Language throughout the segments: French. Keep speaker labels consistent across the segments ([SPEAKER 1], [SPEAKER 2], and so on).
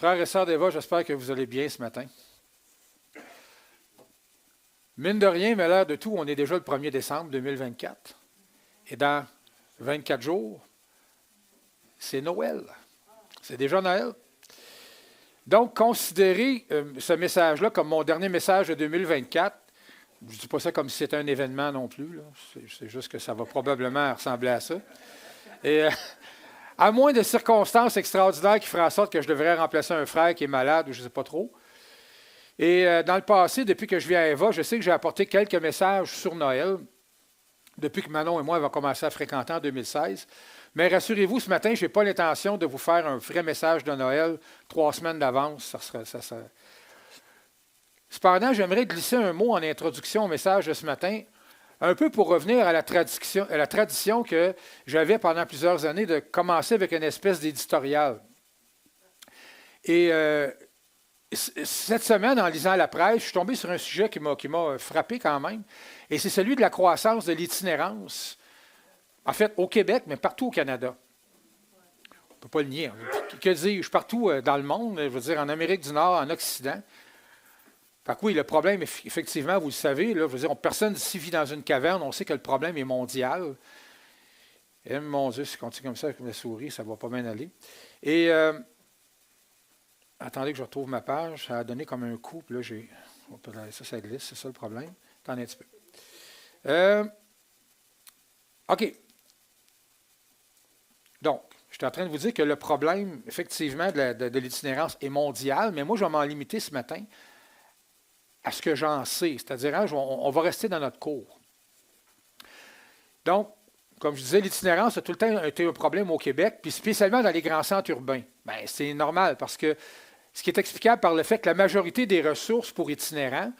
[SPEAKER 1] Frères et sœurs d'Eva, j'espère que vous allez bien ce matin. Mine de rien, mais à l'heure de tout, on est déjà le 1er décembre 2024. Et dans 24 jours, c'est Noël. C'est déjà Noël. Donc, considérez ce message-là comme mon dernier message de 2024. Je ne dis pas ça comme si c'était un événement non plus, là. C'est juste que ça va probablement ressembler à ça. Et à moins de circonstances extraordinaires qui feraient en sorte que je devrais remplacer un frère qui est malade ou je ne sais pas trop. Et dans le passé, depuis que je viens à Eva, je sais que j'ai apporté quelques messages sur Noël, depuis que Manon et moi avons commencé à fréquenter en 2016. Mais rassurez-vous, ce matin, je n'ai pas l'intention de vous faire un vrai message de Noël 3 semaines d'avance. Cependant, j'aimerais glisser un mot en introduction au message de ce matin, un peu pour revenir à la tradition que j'avais pendant plusieurs années de commencer avec une espèce d'éditorial. Et cette semaine, en lisant la presse, je suis tombé sur un sujet qui m'a frappé quand même, et c'est celui de la croissance de l'itinérance, en fait au Québec, mais partout au Canada. On ne peut pas le nier. Que dis-je? Partout dans le monde, je veux dire en Amérique du Nord, en Occident. Fait que oui, le problème, effectivement, vous le savez, là, je veux dire, personne d'ici vit dans une caverne, on sait que le problème est mondial. Et mon Dieu, si je continue comme ça avec la souris, ça ne va pas bien aller. Et attendez que je retrouve ma page, ça a donné comme un coup, puis là, ça glisse, c'est ça le problème. Attendez un petit peu. OK. Donc, je suis en train de vous dire que le problème, effectivement, de l'itinérance est mondial, mais moi, je vais m'en limiter ce matin à ce que j'en sais, c'est-à-dire on va rester dans notre cours. Donc, comme je disais, l'itinérance a tout le temps été un problème au Québec, puis spécialement dans les grands centres urbains. Bien, c'est normal parce que ce qui est explicable par le fait que la majorité des ressources pour itinérants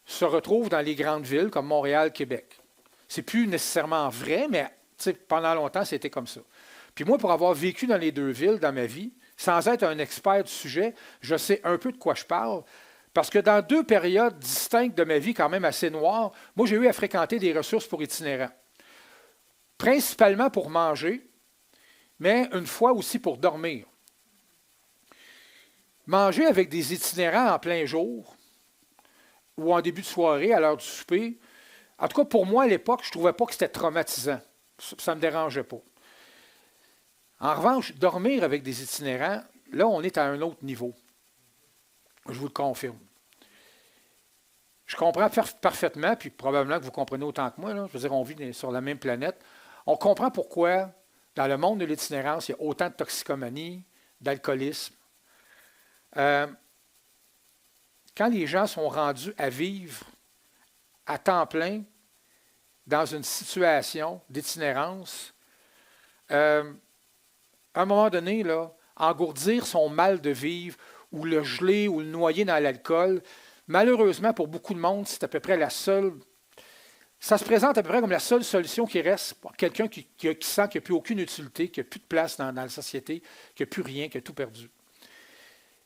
[SPEAKER 1] se retrouvent dans les grandes villes comme Montréal, Québec. C'est plus nécessairement vrai, mais pendant longtemps, c'était comme ça. Puis moi, pour avoir vécu dans les deux villes dans ma vie, sans être un expert du sujet, je sais un peu de quoi je parle. Parce que dans 2 périodes distinctes de ma vie, quand même assez noires, moi, j'ai eu à fréquenter des ressources pour itinérants. Principalement pour manger, mais une fois aussi pour dormir. Manger avec des itinérants en plein jour ou en début de soirée, à l'heure du souper, en tout cas, pour moi, à l'époque, je ne trouvais pas que c'était traumatisant. Ça ne me dérangeait pas. En revanche, dormir avec des itinérants, là, on est à un autre niveau. Je vous le confirme. Je comprends parfaitement, puis probablement que vous comprenez autant que moi, là. Je veux dire, on vit sur la même planète. On comprend pourquoi, dans le monde de l'itinérance, il y a autant de toxicomanie, d'alcoolisme. Quand les gens sont rendus à vivre à temps plein dans une situation d'itinérance, à un moment donné, là, engourdir son mal de vivre ou le geler ou le noyer dans l'alcool, malheureusement, pour beaucoup de monde, c'est à peu près la seule. Ça se présente à peu près comme la seule solution qui reste pour quelqu'un qui sent qu'il n'y a plus aucune utilité, qu'il n'y a plus de place dans la société, qu'il n'y a plus rien, qu'il a tout perdu.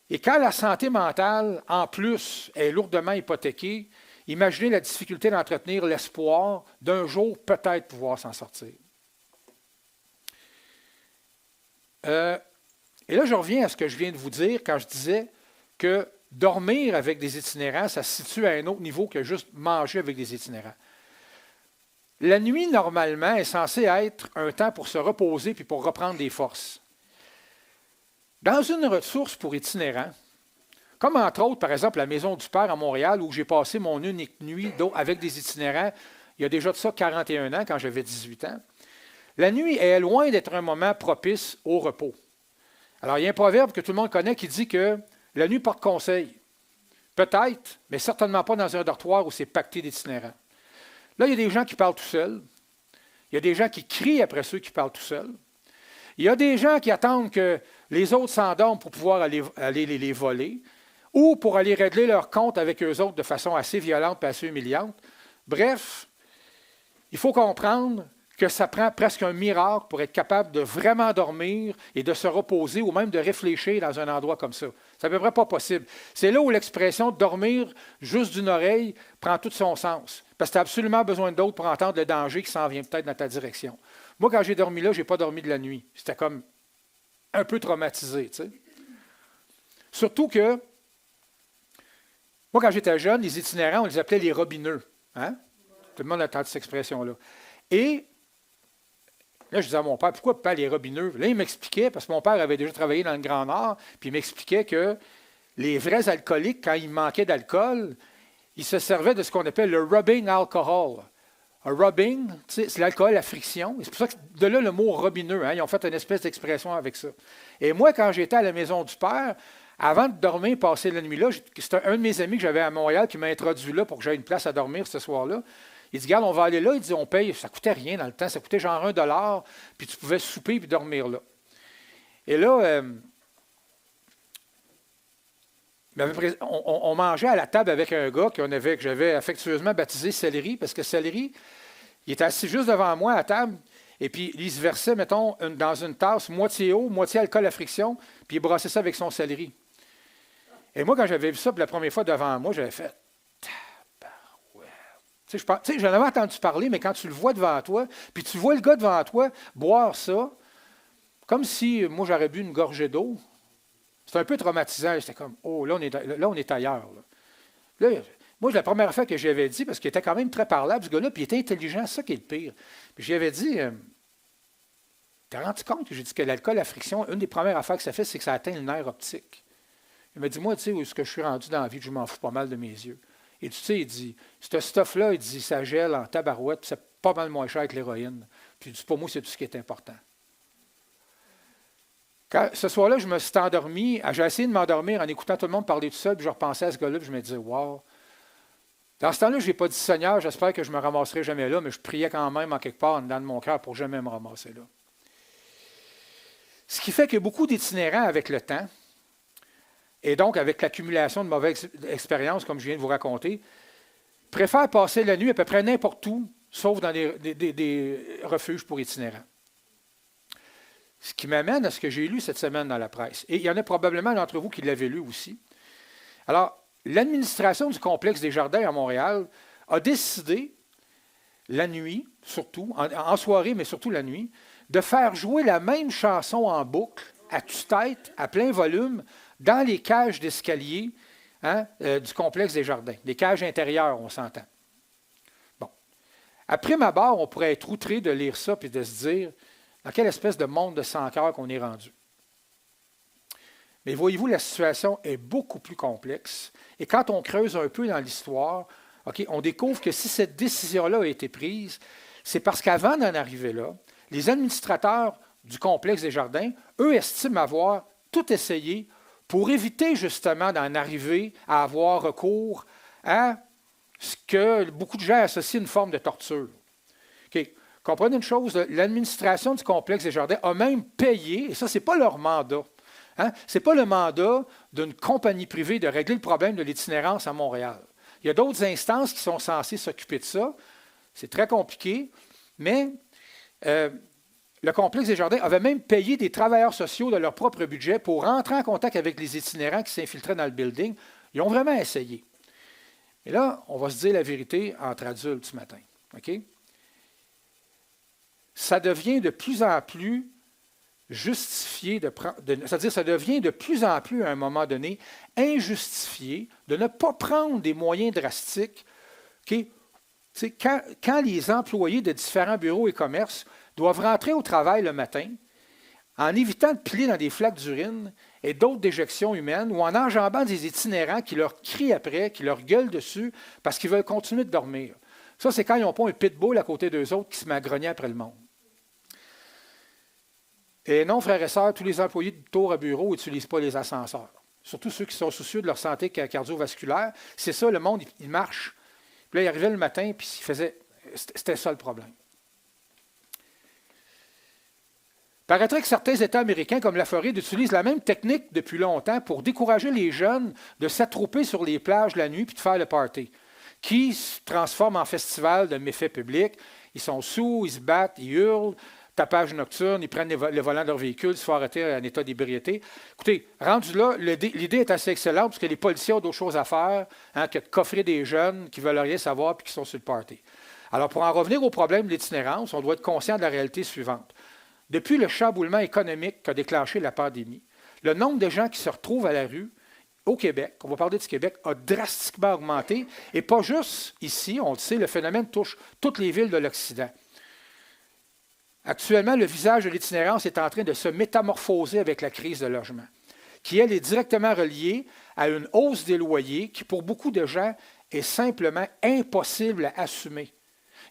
[SPEAKER 1] Et quand la santé mentale, en plus, est lourdement hypothéquée, imaginez la difficulté d'entretenir l'espoir d'un jour peut-être pouvoir s'en sortir. Et là, je reviens à ce que je viens de vous dire quand je disais que dormir avec des itinérants, ça se situe à un autre niveau que juste manger avec des itinérants. La nuit, normalement, est censée être un temps pour se reposer puis pour reprendre des forces. Dans une ressource pour itinérants, comme entre autres, par exemple, la Maison du Père à Montréal, où j'ai passé mon unique nuit avec des itinérants, il y a déjà de ça 41 ans, quand j'avais 18 ans, la nuit est loin d'être un moment propice au repos. Alors, il y a un proverbe que tout le monde connaît qui dit que la nuit porte conseil. Peut-être, mais certainement pas dans un dortoir où c'est pacté d'itinérants. Là, il y a des gens qui parlent tout seuls. Il y a des gens qui crient après ceux qui parlent tout seuls. Il y a des gens qui attendent que les autres s'endorment pour pouvoir aller les voler ou pour aller régler leur compte avec eux autres de façon assez violente et assez humiliante. Bref, il faut comprendre que ça prend presque un miracle pour être capable de vraiment dormir et de se reposer ou même de réfléchir dans un endroit comme ça. C'est à peu près pas possible. C'est là où l'expression « dormir juste d'une oreille » prend tout son sens. Parce que tu as absolument besoin d'autres pour entendre le danger qui s'en vient peut-être dans ta direction. Moi, quand j'ai dormi là, je n'ai pas dormi de la nuit. C'était comme un peu traumatisé, tu sais. Surtout que, moi, quand j'étais jeune, les itinérants, on les appelait les robineux. Hein? Tout le monde a entendu cette expression-là. Et là, je disais à mon père, pourquoi pas les robineux? Là, il m'expliquait, parce que mon père avait déjà travaillé dans le Grand Nord, puis il m'expliquait que les vrais alcooliques, quand il manquait d'alcool, ils se servaient de ce qu'on appelle le rubbing alcohol. Un rubbing, c'est l'alcool à friction. C'est pour ça que de là le mot robineux. Hein, ils ont fait une espèce d'expression avec ça. Et moi, quand j'étais à la maison du père, avant de dormir, passer la nuit là, c'était un de mes amis que j'avais à Montréal qui m'a introduit là pour que j'aie une place à dormir ce soir-là. Il dit, regarde, on va aller là. Il dit, on paye. Ça ne coûtait rien dans le temps. Ça coûtait genre $1, puis tu pouvais souper puis dormir là. Et là, on mangeait à la table avec un gars que j'avais affectueusement baptisé Céleri, parce que Céleri, il était assis juste devant moi à table, et puis il se versait, mettons, dans une tasse moitié eau, moitié alcool à friction, puis il brassait ça avec son céleri. Et moi, quand j'avais vu ça pour la première fois devant moi, j'avais fait tabarouette. Tu sais, j'en avais entendu parler, mais quand tu le vois devant toi, puis tu vois le gars devant toi boire ça, comme si moi j'aurais bu une gorgée d'eau. C'était un peu traumatisant. J'étais comme, oh, là, on est ailleurs. Là, moi, la première fois que j'avais dit, parce qu'il était quand même très parlable, ce gars-là, puis il était intelligent, c'est ça qui est le pire. Puis j'avais dit, t'as rendu compte que j'ai dit que l'alcool à friction, une des premières affaires que ça fait, c'est que ça atteint le nerf optique. Il m'a dit, moi, tu sais, où est-ce que je suis rendu dans la vie, je m'en fous pas mal de mes yeux. Et tu sais, il dit, ce stuff-là, il dit, ça gèle en tabarouette, puis c'est pas mal moins cher que l'héroïne. Puis il dit, pour moi, c'est tout ce qui est important. Ce soir-là, je me suis endormi. J'ai essayé de m'endormir en écoutant tout le monde parler tout seul, puis je repensais à ce gars-là, puis je me disais, wow. Dans ce temps-là, je n'ai pas dit, Seigneur, j'espère que je ne me ramasserai jamais là, mais je priais quand même en quelque part en dedans de mon cœur pour jamais me ramasser là. Ce qui fait que beaucoup d'itinérants avec le temps, et donc avec l'accumulation de mauvaises expériences, comme je viens de vous raconter, préfèrent passer la nuit à peu près n'importe où, sauf dans des refuges pour itinérants. Ce qui m'amène à ce que j'ai lu cette semaine dans la presse. Et il y en a probablement d'entre vous qui l'avaient lu aussi. Alors, l'administration du complexe des Jardins à Montréal a décidé, la nuit, surtout, en soirée, mais surtout la nuit, de faire jouer la même chanson en boucle, à tue-tête, à plein volume, dans les cages d'escalier du complexe des Jardins. Les cages intérieures, on s'entend. Bon. Après ma barre, on pourrait être outré de lire ça et de se dire, dans quelle espèce de monde de sans-cœur qu'on est rendu. Mais voyez-vous, la situation est beaucoup plus complexe. Et quand on creuse un peu dans l'histoire, on découvre que si cette décision-là a été prise, c'est parce qu'avant d'en arriver là, les administrateurs du complexe des Jardins, eux, estiment avoir tout essayé pour éviter justement d'en arriver à avoir recours à ce que beaucoup de gens associent une forme de torture. Comprenez une chose, l'administration du complexe des Jardins a même payé, et ça, ce n'est pas leur mandat. Ce n'est pas le mandat d'une compagnie privée de régler le problème de l'itinérance à Montréal. Il y a d'autres instances qui sont censées s'occuper de ça. C'est très compliqué, mais le complexe des Jardins avait même payé des travailleurs sociaux de leur propre budget pour rentrer en contact avec les itinérants qui s'infiltraient dans le building. Ils ont vraiment essayé. Et là, on va se dire la vérité entre adultes ce matin. OK? Ça devient de plus en plus justifié c'est-à-dire ça devient de plus en plus, à un moment donné, injustifié de ne pas prendre des moyens drastiques. Quand les employés de différents bureaux et commerces doivent rentrer au travail le matin, en évitant de piler dans des flaques d'urine et d'autres déjections humaines, ou en enjambant des itinérants qui leur crient après, qui leur gueulent dessus, parce qu'ils veulent continuer de dormir. Ça, c'est quand ils n'ont pas un pitbull à côté d'eux autres qui se met à grogner après le monde. Et non, frères et sœurs, tous les employés de tour à bureau n'utilisent pas les ascenseurs. Surtout ceux qui sont soucieux de leur santé cardiovasculaire. C'est ça, le monde, il marche. Puis là, il arrivait le matin, puis c'était ça le problème. Paraîtrait que certains États américains, comme la Floride, utilisent la même technique depuis longtemps pour décourager les jeunes de s'attrouper sur les plages la nuit puis de faire le party, qui se transforme en festival de méfaits publics. Ils sont saouls, ils se battent, ils hurlent. Tapage nocturne, ils prennent le volant de leur véhicule, se font arrêter en état d'ébriété. Écoutez, rendu là, l'idée est assez excellente parce que les policiers ont d'autres choses à faire que de coffrer des jeunes qui ne veulent rien savoir et qui sont sur le party. Alors, pour en revenir au problème de l'itinérance, on doit être conscient de la réalité suivante. Depuis le chamboulement économique qu'a déclenché la pandémie, le nombre de gens qui se retrouvent à la rue au Québec, on va parler du Québec, a drastiquement augmenté. Et pas juste ici, on le sait, le phénomène touche toutes les villes de l'Occident. Actuellement, le visage de l'itinérance est en train de se métamorphoser avec la crise de logement, qui, elle, est directement reliée à une hausse des loyers qui, pour beaucoup de gens, est simplement impossible à assumer.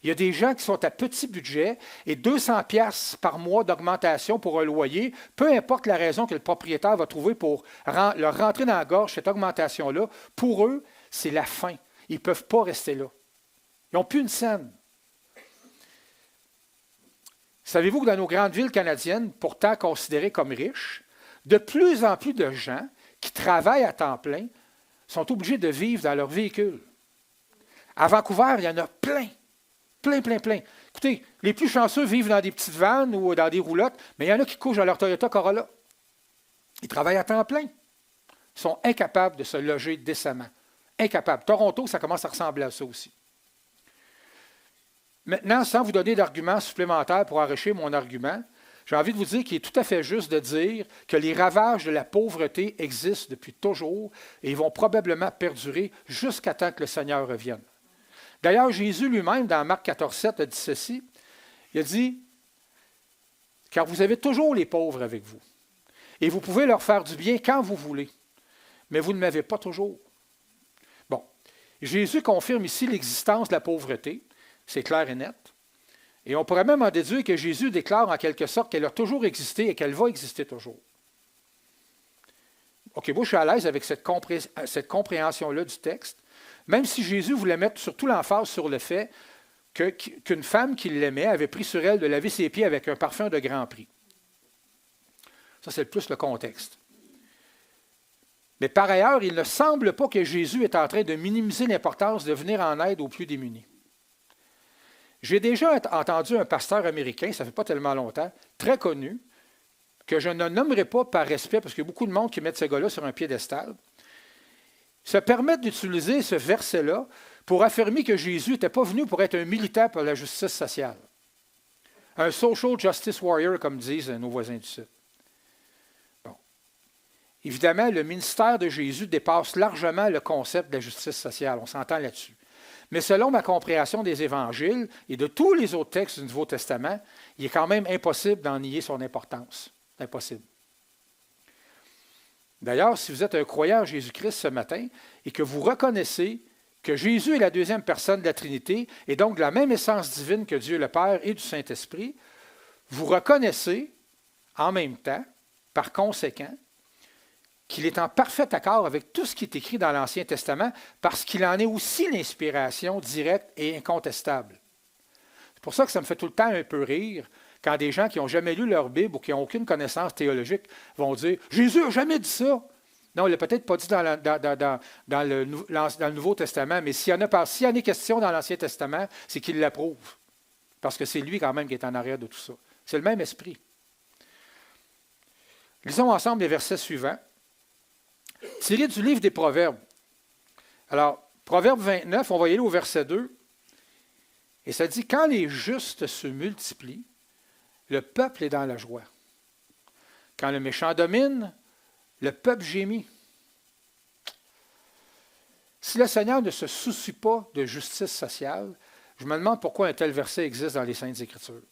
[SPEAKER 1] Il y a des gens qui sont à petit budget et 200 pièces par mois d'augmentation pour un loyer, peu importe la raison que le propriétaire va trouver pour leur rentrer dans la gorge cette augmentation-là, pour eux, c'est la fin. Ils ne peuvent pas rester là. Ils n'ont plus une scène. Savez-vous que dans nos grandes villes canadiennes, pourtant considérées comme riches, de plus en plus de gens qui travaillent à temps plein sont obligés de vivre dans leur véhicule. À Vancouver, il y en a plein. Plein, plein, plein. Écoutez, les plus chanceux vivent dans des petites vannes ou dans des roulottes, mais il y en a qui couchent dans leur Toyota Corolla. Ils travaillent à temps plein. Ils sont incapables de se loger décemment. Incapables. Toronto, ça commence à ressembler à ça aussi. Maintenant, sans vous donner d'arguments supplémentaires pour enrichir mon argument, j'ai envie de vous dire qu'il est tout à fait juste de dire que les ravages de la pauvreté existent depuis toujours et ils vont probablement perdurer jusqu'à temps que le Seigneur revienne. D'ailleurs, Jésus lui-même, dans Marc 14,7, a dit ceci. Il a dit, « Car vous avez toujours les pauvres avec vous, et vous pouvez leur faire du bien quand vous voulez, mais vous ne m'avez pas toujours. » Bon, Jésus confirme ici l'existence de la pauvreté, c'est clair et net. Et on pourrait même en déduire que Jésus déclare en quelque sorte qu'elle a toujours existé et qu'elle va exister toujours. OK, moi je suis à l'aise avec cette compréhension-là du texte, même si Jésus voulait mettre surtout l'emphase sur le fait qu'une femme qui l'aimait avait pris sur elle de laver ses pieds avec un parfum de grand prix. Ça, c'est plus le contexte. Mais par ailleurs, il ne semble pas que Jésus est en train de minimiser l'importance de venir en aide aux plus démunis. J'ai déjà entendu un pasteur américain, ça ne fait pas tellement longtemps, très connu, que je ne nommerai pas par respect, parce qu'il y a beaucoup de monde qui met ce gars-là sur un piédestal, se permettre d'utiliser ce verset-là pour affirmer que Jésus n'était pas venu pour être un militant pour la justice sociale. Un social justice warrior, comme disent nos voisins du Sud. Bon. Évidemment, le ministère de Jésus dépasse largement le concept de la justice sociale. On s'entend là-dessus. Mais selon ma compréhension des évangiles et de tous les autres textes du Nouveau Testament, il est quand même impossible d'en nier son importance. Impossible. D'ailleurs, si vous êtes un croyant en Jésus-Christ ce matin et que vous reconnaissez que Jésus est la deuxième personne de la Trinité et donc de la même essence divine que Dieu le Père et du Saint-Esprit, vous reconnaissez en même temps, par conséquent, qu'il est en parfait accord avec tout ce qui est écrit dans l'Ancien Testament parce qu'il en est aussi l'inspiration directe et incontestable. C'est pour ça que ça me fait tout le temps un peu rire quand des gens qui n'ont jamais lu leur Bible ou qui n'ont aucune connaissance théologique vont dire « Jésus n'a jamais dit ça ». Non, il ne l'a peut-être pas dit dans le Nouveau Testament, mais s'il y en a question dans l'Ancien Testament, c'est qu'il l'approuve. Parce que c'est lui quand même qui est en arrière de tout ça. C'est le même esprit. Lisons ensemble les versets suivants. Tiré du livre des Proverbes. Alors, Proverbe 29, on va y aller au verset 2. Et ça dit « Quand les justes se multiplient, le peuple est dans la joie. Quand le méchant domine, le peuple gémit. » Si le Seigneur ne se soucie pas de justice sociale, je me demande pourquoi un tel verset existe dans les Saintes Écritures.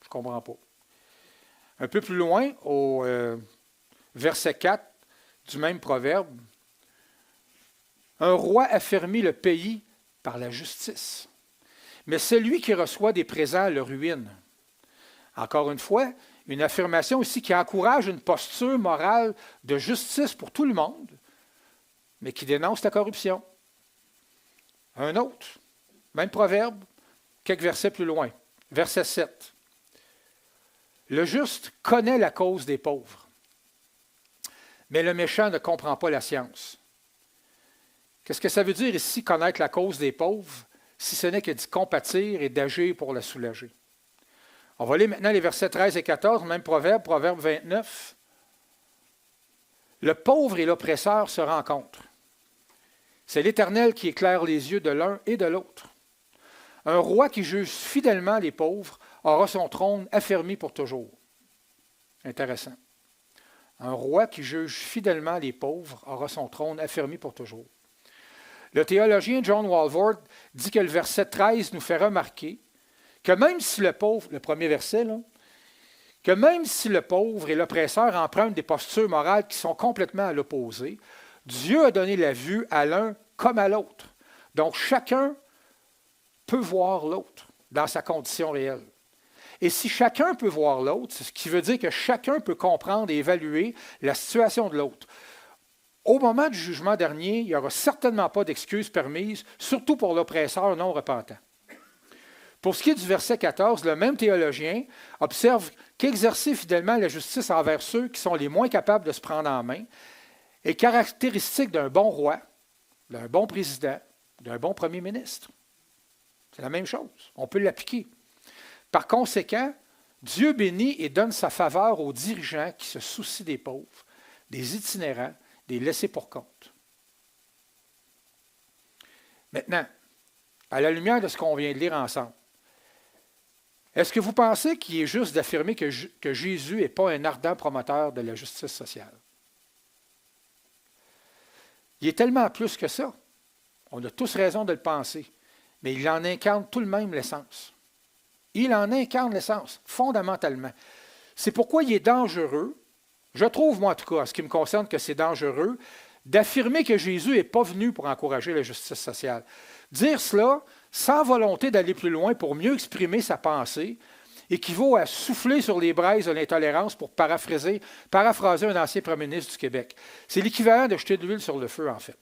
[SPEAKER 1] Je ne comprends pas. Un peu plus loin, au verset 4 du même proverbe, « Un roi affermit le pays par la justice, mais celui qui reçoit des présents le ruine. » Encore une fois, une affirmation ici qui encourage une posture morale de justice pour tout le monde, mais qui dénonce la corruption. Un autre, même proverbe, quelques versets plus loin, verset 7. « Le juste connaît la cause des pauvres, mais le méchant ne comprend pas la science. » Qu'est-ce que ça veut dire ici, connaître la cause des pauvres, si ce n'est que d'y compatir et d'agir pour la soulager? On va lire maintenant les versets 13 et 14, même proverbe, proverbe 29. « Le pauvre et l'oppresseur se rencontrent. C'est l'Éternel qui éclaire les yeux de l'un et de l'autre. Un roi qui juge fidèlement les pauvres aura son trône affermi pour toujours. » Intéressant. Un roi qui juge fidèlement les pauvres aura son trône affermi pour toujours. Le théologien John Walvoord dit que le verset 13 nous fait remarquer que même si le pauvre, le premier verset, là, que même si le pauvre et l'oppresseur empruntent des postures morales qui sont complètement à l'opposé, Dieu a donné la vue à l'un comme à l'autre. Donc chacun peut voir l'autre dans sa condition réelle. Et si chacun peut voir l'autre, c'est ce qui veut dire que chacun peut comprendre et évaluer la situation de l'autre. Au moment du jugement dernier, il n'y aura certainement pas d'excuses permises, surtout pour l'oppresseur non repentant. Pour ce qui est du verset 14, le même théologien observe qu'exercer fidèlement la justice envers ceux qui sont les moins capables de se prendre en main est caractéristique d'un bon roi, d'un bon président, d'un bon premier ministre. C'est la même chose. On peut l'appliquer. Par conséquent, Dieu bénit et donne sa faveur aux dirigeants qui se soucient des pauvres, des itinérants, des laissés pour compte. Maintenant, à la lumière de ce qu'on vient de lire ensemble, est-ce que vous pensez qu'il est juste d'affirmer que Jésus n'est pas un ardent promoteur de la justice sociale? Il est tellement plus que ça. On a tous raison de le penser, mais il en incarne tout de même l'essence. Il en incarne l'essence, fondamentalement. C'est pourquoi il est dangereux, je trouve, moi en tout cas, en ce qui me concerne, que c'est dangereux, d'affirmer que Jésus n'est pas venu pour encourager la justice sociale. Dire cela sans volonté d'aller plus loin pour mieux exprimer sa pensée équivaut à souffler sur les braises de l'intolérance pour paraphraser un ancien premier ministre du Québec. C'est l'équivalent de jeter de l'huile sur le feu, en fait.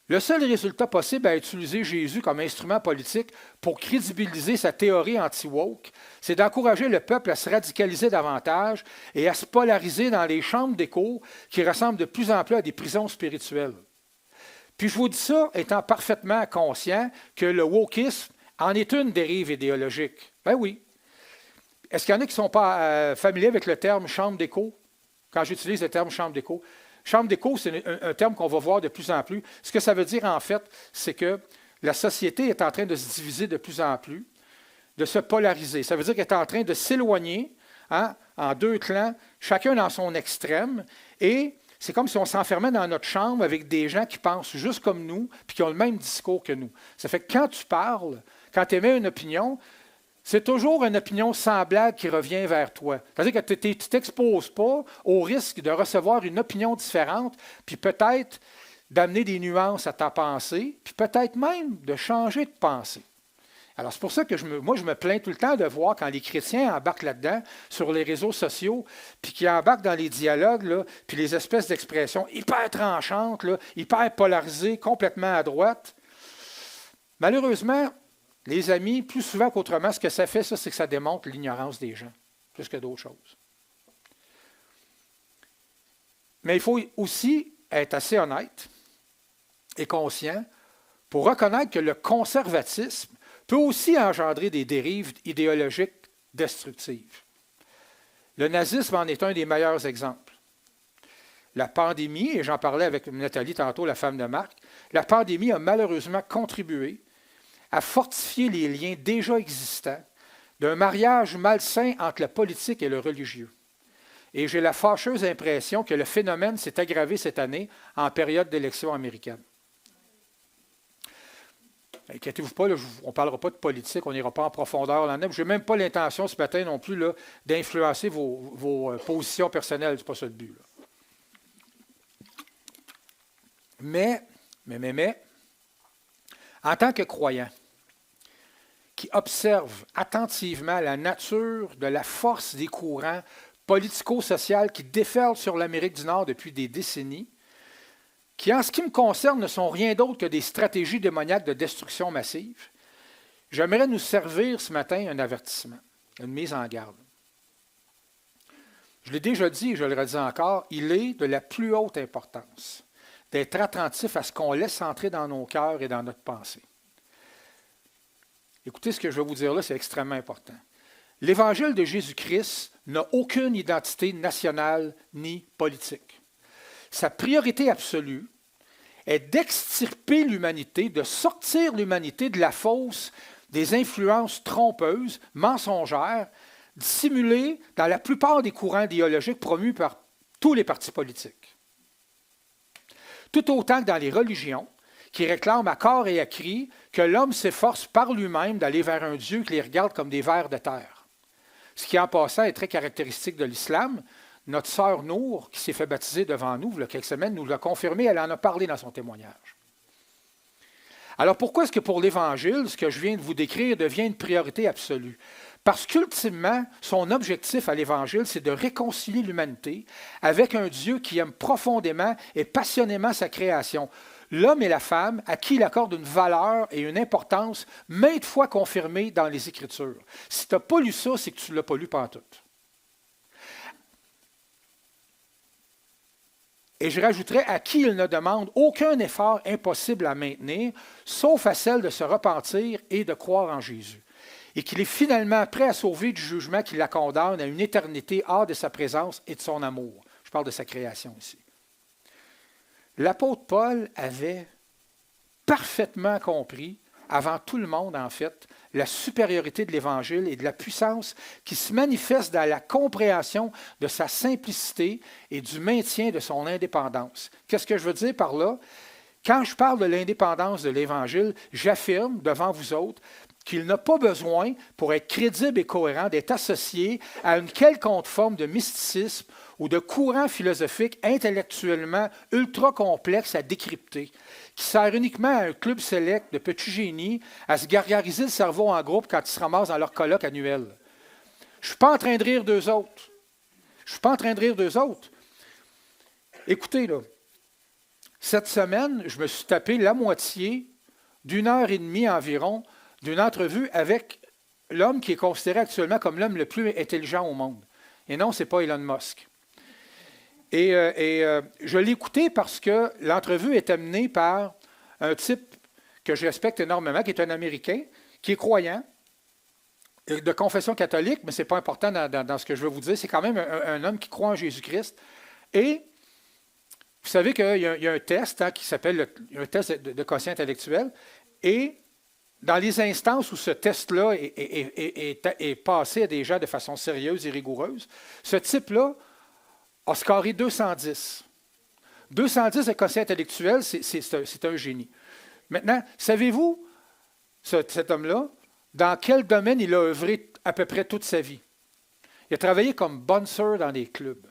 [SPEAKER 1] Le seul résultat possible à utiliser Jésus comme instrument politique pour crédibiliser sa théorie anti-woke, c'est d'encourager le peuple à se radicaliser davantage et à se polariser dans les chambres d'écho qui ressemblent de plus en plus à des prisons spirituelles. Puis je vous dis ça étant parfaitement conscient que le wokisme en est une dérive idéologique. Ben oui. Est-ce qu'il y en a qui ne sont pas familiers avec le terme chambre d'écho? Quand j'utilise le terme chambre d'écho. Chambre d'écho, c'est un terme qu'on va voir de plus en plus. Ce que ça veut dire, en fait, c'est que la société est en train de se diviser de plus en plus, de se polariser. Ça veut dire qu'elle est en train de s'éloigner en deux clans, chacun dans son extrême, et c'est comme si on s'enfermait dans notre chambre avec des gens qui pensent juste comme nous, puis qui ont le même discours que nous. Ça fait que quand tu parles, quand tu émets une opinion, c'est toujours une opinion semblable qui revient vers toi. C'est-à-dire que tu ne t'exposes pas au risque de recevoir une opinion différente, puis peut-être d'amener des nuances à ta pensée, puis peut-être même de changer de pensée. Alors, c'est pour ça que je me plains tout le temps de voir quand les chrétiens embarquent là-dedans, sur les réseaux sociaux, puis qui embarquent dans les dialogues, là, puis les espèces d'expressions hyper tranchantes, là, hyper polarisées, complètement à droite. Malheureusement, les amis, plus souvent qu'autrement, ce que ça fait, c'est que ça démontre l'ignorance des gens, plus que d'autres choses. Mais il faut aussi être assez honnête et conscient pour reconnaître que le conservatisme peut aussi engendrer des dérives idéologiques destructives. Le nazisme en est un des meilleurs exemples. La pandémie, et j'en parlais avec Nathalie tantôt, la femme de Marc, la pandémie a malheureusement contribué à fortifier les liens déjà existants d'un mariage malsain entre la politique et le religieux. Et j'ai la fâcheuse impression que le phénomène s'est aggravé cette année en période d'élection américaine. Inquiétez-vous pas, là, on ne parlera pas de politique, on n'ira pas en profondeur là-dedans. Je n'ai même pas l'intention ce matin non plus là, d'influencer vos positions personnelles, ce n'est pas ça le but. Là. Mais, en tant que croyant, qui observe attentivement la nature de la force des courants politico-sociaux qui déferlent sur l'Amérique du Nord depuis des décennies, qui, en ce qui me concerne, ne sont rien d'autre que des stratégies démoniaques de destruction massive, j'aimerais nous servir ce matin un avertissement, une mise en garde. Je l'ai déjà dit et je le redis encore, il est de la plus haute importance d'être attentif à ce qu'on laisse entrer dans nos cœurs et dans notre pensée. Écoutez, ce que je vais vous dire là, c'est extrêmement important. L'Évangile de Jésus-Christ n'a aucune identité nationale ni politique. Sa priorité absolue est d'extirper l'humanité, de sortir l'humanité de la fosse des influences trompeuses, mensongères, dissimulé dans la plupart des courants idéologiques promus par tous les partis politiques. Tout autant que dans les religions, qui réclament à corps et à cri que l'homme s'efforce par lui-même d'aller vers un Dieu qui les regarde comme des vers de terre. Ce qui, en passant, est très caractéristique de l'islam. Notre sœur Nour, qui s'est fait baptiser devant nous il y a quelques semaines, nous l'a confirmé, elle en a parlé dans son témoignage. Alors pourquoi est-ce que pour l'Évangile, ce que je viens de vous décrire devient une priorité absolue? Parce qu'ultimement, son objectif à l'Évangile, c'est de réconcilier l'humanité avec un Dieu qui aime profondément et passionnément sa création. L'homme et la femme, à qui il accorde une valeur et une importance maintes fois confirmées dans les Écritures. Si tu n'as pas lu ça, c'est que tu ne l'as pas lu pantoute. Et je rajouterais à qui il ne demande aucun effort impossible à maintenir, sauf à celle de se repentir et de croire en Jésus. Et qu'il est finalement prêt à sauver du jugement qui la condamne à une éternité hors de sa présence et de son amour. Je parle de sa création ici. L'apôtre Paul avait parfaitement compris, avant tout le monde en fait, la supériorité de l'Évangile et de la puissance qui se manifeste dans la compréhension de sa simplicité et du maintien de son indépendance. Qu'est-ce que je veux dire par là? Quand je parle de l'indépendance de l'Évangile, j'affirme devant vous autres qu'il n'a pas besoin, pour être crédible et cohérent, d'être associé à une quelconque forme de mysticisme ou de courant philosophique intellectuellement ultra complexe à décrypter, qui sert uniquement à un club select de petits génies à se gargariser le cerveau en groupe quand ils se ramassent dans leur colloque annuel. Je ne suis pas en train de rire d'eux autres. Je ne suis pas en train de rire d'eux autres. Écoutez, là, cette semaine, je me suis tapé la moitié d'1 heure et demie environ d'une entrevue avec l'homme qui est considéré actuellement comme l'homme le plus intelligent au monde. Et non, ce n'est pas Elon Musk. Et je l'ai écouté parce que l'entrevue est menée par un type que je respecte énormément, qui est un Américain, qui est croyant, de confession catholique, mais ce n'est pas important dans ce que je veux vous dire. C'est quand même un homme qui croit en Jésus-Christ. Et vous savez qu'il y a un test qui s'appelle un test de quotient intellectuel. Et dans les instances où ce test-là est passé à des gens de façon sérieuse et rigoureuse, ce type-là a scoré 210. 210 de quotient intellectuel, c'est un génie. Maintenant, savez-vous, cet homme-là, dans quel domaine il a œuvré à peu près toute sa vie? Il a travaillé comme bouncer dans des clubs.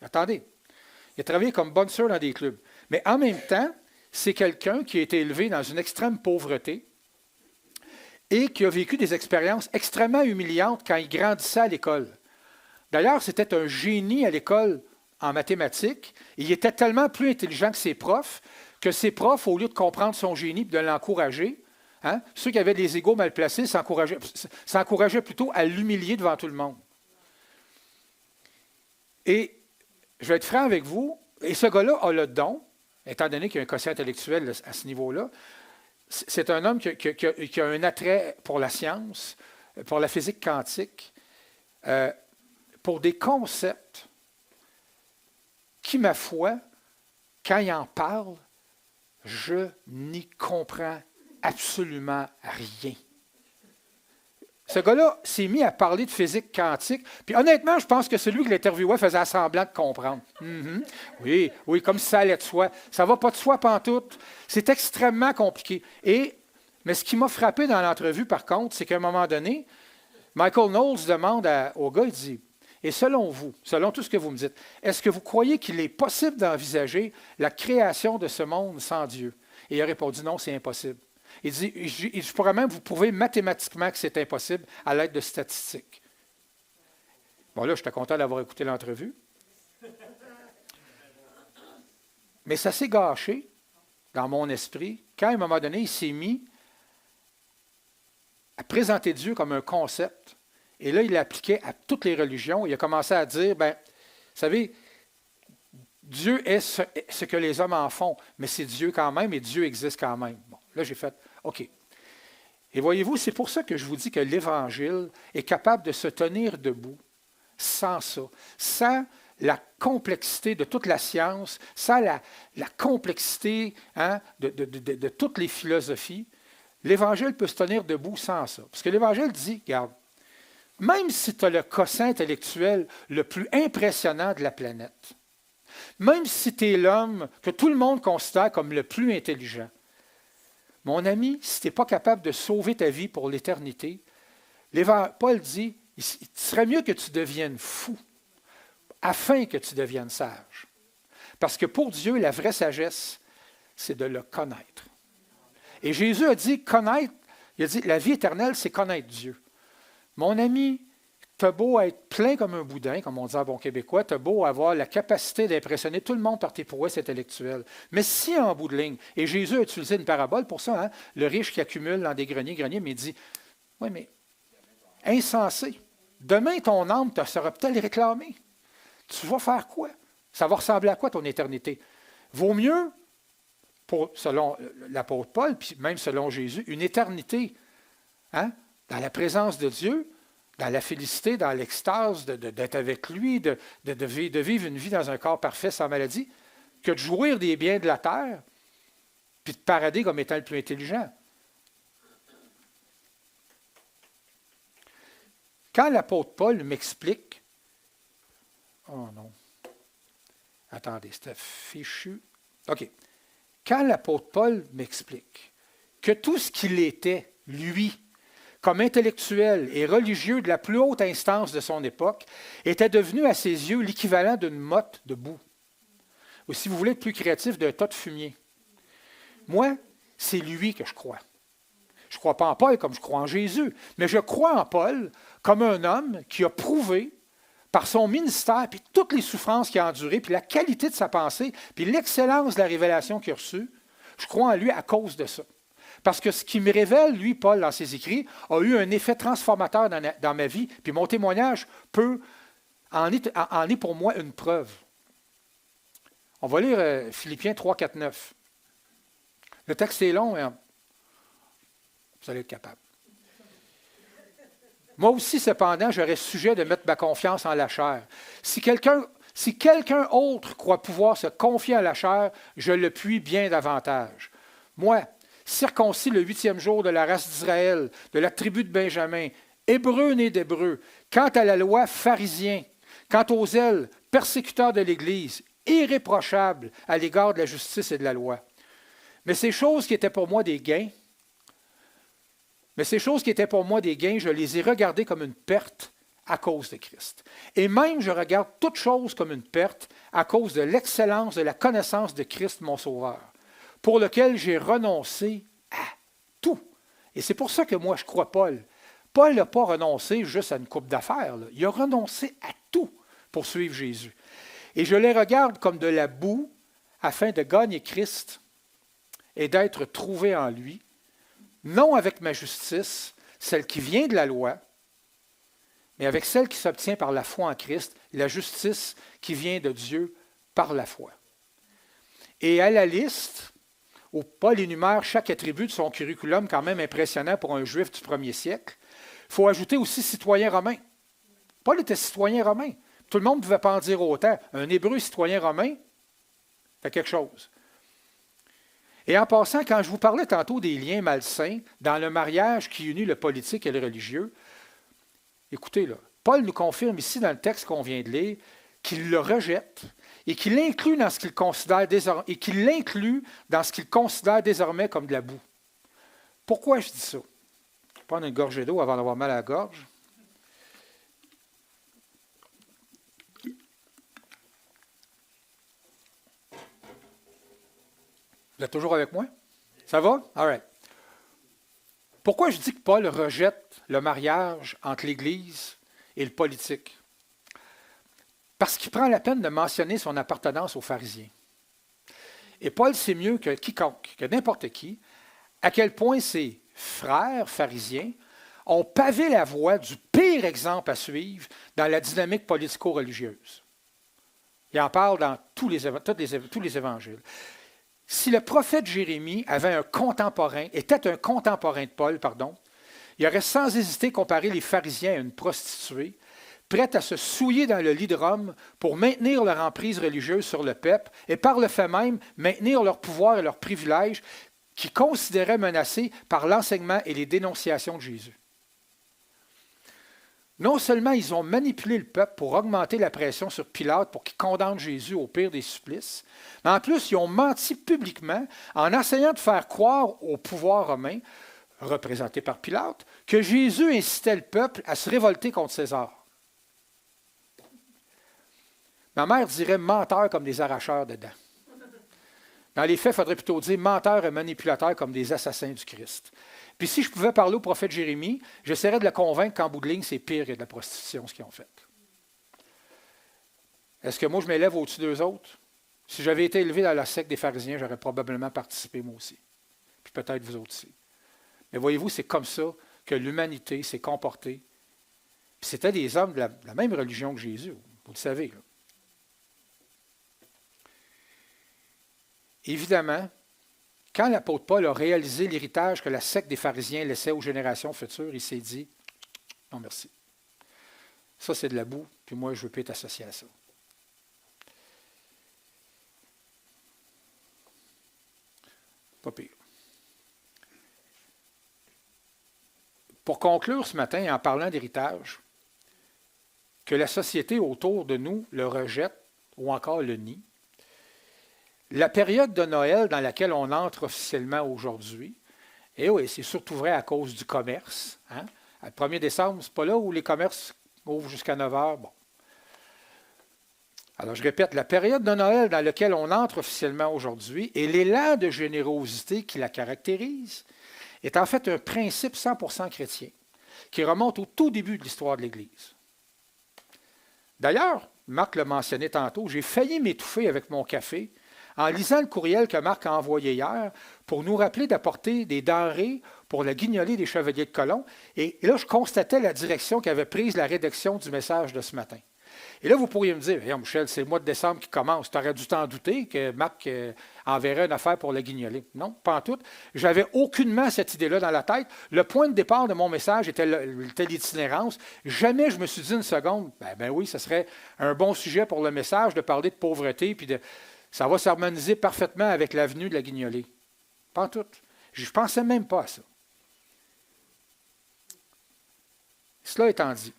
[SPEAKER 1] Attendez. Il a travaillé comme bouncer dans des clubs. Mais en même temps, c'est quelqu'un qui a été élevé dans une extrême pauvreté et qui a vécu des expériences extrêmement humiliantes quand il grandissait à l'école. D'ailleurs, c'était un génie à l'école en mathématiques. Il était tellement plus intelligent que ses profs, au lieu de comprendre son génie et de l'encourager, ceux qui avaient des égos mal placés s'encourageaient plutôt à l'humilier devant tout le monde. Et je vais être franc avec vous, et ce gars-là a le don, étant donné qu'il y a un quotient intellectuel à ce niveau-là, c'est un homme qui a un attrait pour la science, pour la physique quantique, pour des concepts qui, ma foi, quand il en parle, je n'y comprends absolument rien. Ce gars-là s'est mis à parler de physique quantique. Puis honnêtement, je pense que celui qui l'interviewait faisait semblant de comprendre. Oui, comme si ça allait de soi. Ça ne va pas de soi pantoute. C'est extrêmement compliqué. Mais ce qui m'a frappé dans l'entrevue, par contre, c'est qu'à un moment donné, Michael Knowles demande au gars, il dit, « Et selon vous, selon tout ce que vous me dites, est-ce que vous croyez qu'il est possible d'envisager la création de ce monde sans Dieu? » Et il a répondu, « Non, c'est impossible. » Il dit, je pourrais même vous prouver mathématiquement que c'est impossible à l'aide de statistiques. Bon, là, j'étais content d'avoir écouté l'entrevue. Mais ça s'est gâché dans mon esprit quand, à un moment donné, il s'est mis à présenter Dieu comme un concept. Et là, il l'appliquait à toutes les religions. Il a commencé à dire, vous savez, Dieu est ce que les hommes en font, mais c'est Dieu quand même et Dieu existe quand même. Bon, là, j'ai fait, OK. Et voyez-vous, c'est pour ça que je vous dis que l'Évangile est capable de se tenir debout sans ça, sans la complexité de toute la science, sans la complexité de toutes les philosophies. L'Évangile peut se tenir debout sans ça. Parce que l'Évangile dit, regarde, même si tu as le quotient intellectuel le plus impressionnant de la planète, même si tu es l'homme que tout le monde considère comme le plus intelligent, mon ami, si tu n'es pas capable de sauver ta vie pour l'éternité, Paul dit, il serait mieux que tu deviennes fou afin que tu deviennes sage. Parce que pour Dieu, la vraie sagesse, c'est de le connaître. Et Jésus a dit, connaître, il a dit, la vie éternelle, c'est connaître Dieu. Mon ami, t'as beau être plein comme un boudin, comme on dit en bon québécois, t'as beau avoir la capacité d'impressionner tout le monde par tes prouesses intellectuelles. Mais si en bout de ligne, et Jésus a utilisé une parabole pour ça, hein, le riche qui accumule dans des greniers, mais il dit, oui, mais insensé, demain ton âme te sera-t-elle réclamée? Tu vas faire quoi? Ça va ressembler à quoi ton éternité? Vaut mieux, selon l'apôtre Paul, puis même selon Jésus, une éternité hein, dans la présence de Dieu, dans la félicité, dans l'extase d'être avec lui, de vivre une vie dans un corps parfait sans maladie, que de jouir des biens de la terre, puis de parader comme étant le plus intelligent. Quand l'apôtre Paul m'explique, oh non, attendez, c'était fichu. OK. Quand l'apôtre Paul m'explique que tout ce qu'il était, lui, comme intellectuel et religieux de la plus haute instance de son époque, était devenu à ses yeux l'équivalent d'une motte de boue. Ou si vous voulez être plus créatif, d'un tas de fumier. Moi, c'est lui que je crois. Je ne crois pas en Paul comme je crois en Jésus, mais je crois en Paul comme un homme qui a prouvé par son ministère, puis toutes les souffrances qu'il a endurées, puis la qualité de sa pensée, puis l'excellence de la révélation qu'il a reçue, je crois en lui à cause de ça. Parce que ce qui me révèle, lui, Paul, dans ses écrits, a eu un effet transformateur dans ma vie, puis mon témoignage en est pour moi une preuve. On va lire Philippiens 3, 4, 9. Le texte est long, hein? Vous allez être capable. Moi aussi, cependant, j'aurais sujet de mettre ma confiance en la chair. Si quelqu'un autre croit pouvoir se confier à la chair, je le puis bien davantage. Moi, circoncis le 8e jour de la race d'Israël, de la tribu de Benjamin, hébreu né d'hébreu, quant à la loi, pharisien, quant aux zèles, persécuteur de l'Église, irréprochable à l'égard de la justice et de la loi. Mais ces choses qui étaient pour moi des gains, je les ai regardées comme une perte à cause de Christ. Et même, je regarde toutes choses comme une perte à cause de l'excellence de la connaissance de Christ, mon Sauveur, pour lequel j'ai renoncé à tout. Et c'est pour ça que moi, je crois Paul. Paul n'a pas renoncé juste à une coupe d'affaires. Il a renoncé à tout pour suivre Jésus. Et je les regarde comme de la boue afin de gagner Christ et d'être trouvé en lui, non avec ma justice, celle qui vient de la loi, mais avec celle qui s'obtient par la foi en Christ, la justice qui vient de Dieu par la foi. Et à la liste, où Paul énumère chaque attribut de son curriculum, quand même impressionnant pour un juif du 1er siècle, il faut ajouter aussi citoyen romain. Paul était citoyen romain. Tout le monde ne pouvait pas en dire autant. Un hébreu citoyen romain, fait quelque chose. Et en passant, quand je vous parlais tantôt des liens malsains dans le mariage qui unit le politique et le religieux, écoutez, là, Paul nous confirme ici dans le texte qu'on vient de lire qu'il le rejette et qu'il l'inclut dans ce qu'il considère désormais comme de la boue. Pourquoi je dis ça? Je vais prendre une gorgée d'eau avant d'avoir mal à la gorge. Vous êtes toujours avec moi? Ça va? All right. Pourquoi je dis que Paul rejette le mariage entre l'Église et le politique? Parce qu'il prend la peine de mentionner son appartenance aux pharisiens. Et Paul sait mieux que quiconque, que n'importe qui, à quel point ses frères pharisiens ont pavé la voie du pire exemple à suivre dans la dynamique politico-religieuse. Il en parle dans tous les évangiles. Si le prophète Jérémie était un contemporain de Paul, il aurait sans hésiter comparé les pharisiens à une prostituée, prête à se souiller dans le lit de Rome pour maintenir leur emprise religieuse sur le peuple et par le fait même maintenir leur pouvoir et leurs privilèges qu'ils considéraient menacés par l'enseignement et les dénonciations de Jésus. Non seulement ils ont manipulé le peuple pour augmenter la pression sur Pilate pour qu'il condamne Jésus au pire des supplices, mais en plus, ils ont menti publiquement en essayant de faire croire au pouvoir romain, représenté par Pilate, que Jésus incitait le peuple à se révolter contre César. Ma mère dirait menteurs comme des arracheurs de dents. Dans les faits, il faudrait plutôt dire menteurs et manipulateurs comme des assassins du Christ. Puis si je pouvais parler au prophète Jérémie, j'essaierais de le convaincre qu'en bout de ligne, c'est pire que de la prostitution, ce qu'ils ont fait. Est-ce que moi, je m'élève au-dessus d'eux autres? Si j'avais été élevé dans la secte des pharisiens, j'aurais probablement participé moi aussi. Puis peut-être vous autres aussi. Mais voyez-vous, c'est comme ça que l'humanité s'est comportée. Puis c'était des hommes de la même religion que Jésus, vous le savez. Là. Évidemment, quand l'apôtre Paul a réalisé l'héritage que la secte des pharisiens laissait aux générations futures, il s'est dit « Non, merci. Ça, c'est de la boue, puis moi, je ne veux pas être associé à ça. » Pas pire. Pour conclure ce matin, en parlant d'héritage, que la société autour de nous le rejette ou encore le nie, la période de Noël dans laquelle on entre officiellement aujourd'hui, et oui, c'est surtout vrai à cause du commerce. Hein? Le 1er décembre, ce n'est pas là où les commerces ouvrent jusqu'à 9 heures. Bon. Alors, je répète, la période de Noël dans laquelle on entre officiellement aujourd'hui et l'élan de générosité qui la caractérise est en fait un principe 100% chrétien qui remonte au tout début de l'histoire de l'Église. D'ailleurs, Marc l'a mentionné tantôt, j'ai failli m'étouffer avec mon café en lisant le courriel que Marc a envoyé hier pour nous rappeler d'apporter des denrées pour la guignolée des chevaliers de Colomb. Et là, je constatais la direction qu'avait prise la rédaction du message de ce matin. Et là, vous pourriez me dire, hey, Michel, c'est le mois de décembre qui commence. Tu aurais dû t'en douter que Marc enverrait une affaire pour la guignolée. Non, pas en tout. J'avais aucunement cette idée-là dans la tête. Le point de départ de mon message était l'itinérance. Jamais je me suis dit une seconde, ben oui, ce serait un bon sujet pour le message de parler de pauvreté, puis ça va s'harmoniser parfaitement avec l'avenue de la guignolée. Pas en tout. Je ne pensais même pas à ça. Cela étant dit,